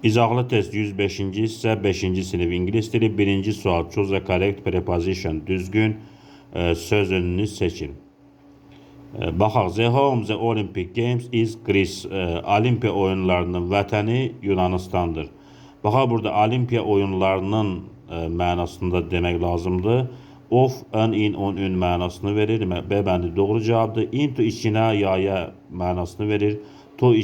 İzahlı test 105-ci hissə 5-ci sinif ingilis dili 1-ci sual choose the correct preposition düzgün söz önünü seçin. Baxaq, the home the Olympic Games is Greece. Olimpiya oyunlarının vətəni Yunanistandır. Baxaq, burada Olimpiya oyunlarının mənasında demək lazımdır. Of, ön, in, on, ün mənasını verir. B bəndi doğru cavabdır. Into içinə, yaya mənasını verir. To,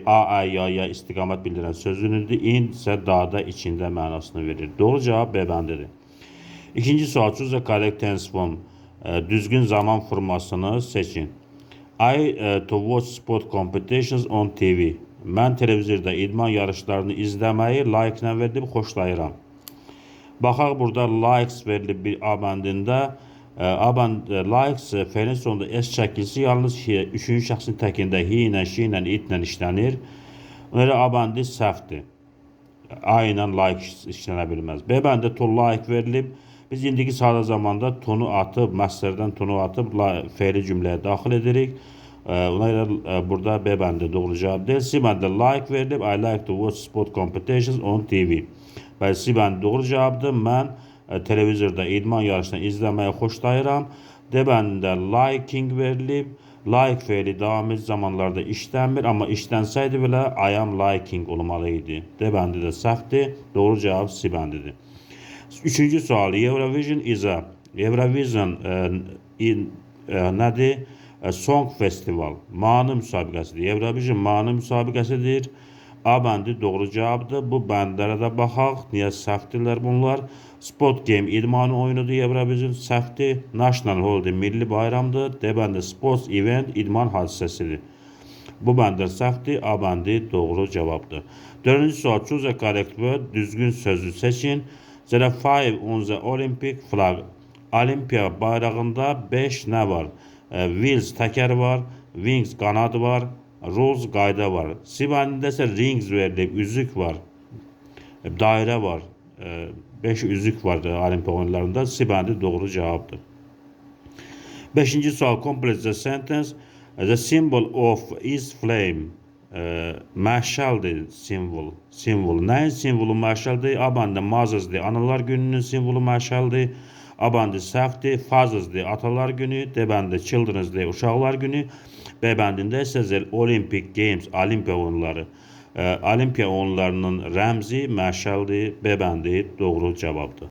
a, yaya istiqamət bildirən sözünüdür. In isə dada, içində mənasını verir. Doğru cavab B bəndidir. İkinci sual choose the correct tense form. Düzgün zaman formasını seçin. I to watch sport competitions on TV. Mən televizorda idman yarışlarını izləməyi like-la verdim, xoşlayıram. Baxaq, burada likes verilib bir A bəndində. Likes fe'lin sonunda S çəkilisi yalnız üçüncü şəxsin təkində he ilə, she ilə, it ilə işlənir. Ona görə A bəndi səhvdir. A ilə like işlənə bilməz. B bəndə to like verilib. Biz indiki sadə zamanda tonu atıb, məslərdən tonu atıb fe'li cümləyə daxil edirik. Ona görə burada B bəndi doğru cavab deyil. C bəndə like verilib. I like to watch sport competitions on TV. Və C bəndi doğru cavabdır. Mən televizorda idman yarışını izləməyi xoşlayıram. D bəndində liking verilib. Like fe'li davam edici zamanlarda işlənmir, amma işlənsəydi belə I am liking olmalı idi. D bəndi də səhvdir. Doğru cavab C bəndidir. Üçüncü sual. Eurovision is a. Eurovision nədir? Song Festival. Mahnı müsabiqəsidir. Eurovision mahnı müsabiqəsidir. A bəndi doğru cavabdır. Bu bəndlərə də baxaq. Niyə səhvdirlər bunlar? Sport game idman oyunudur. Eurovision səhvdir. National holiday milli bayramdır. D bəndi sports event idman hadisəsidir. Bu bəndlər səhvdir. A bəndi doğru cavabdır. Dördüncü sual choose a correct word. Düzgün sözü seçin. There are 5 on the Olympic flag. Olimpiya bayrağında 5 nə var? Wheels təkər var. Wings qanad var. Rules qayda var. C bəndində isə rings verilib, üzük var. Dairə var. 5 üzük var Olimpiya oyunlarında. C bəndi doğru cavabdır. Beşinci sual complete the sentence. The symbol of is flame. Məşəldir simvol. Nəyin simvolu məşəldir? A bəndə Mother's-dir. Analar gününün simvolu məşəldir. A bəndi səhvdir. Father's-dir. Atalar günü. D bəndə Children's-dir. Uşaqlar günü. B bəndində isə Olympic Games, Olimpiya oyunları. Olimpiya oyunlarının rəmzi məşəldir. B bəndi doğru cavabdır.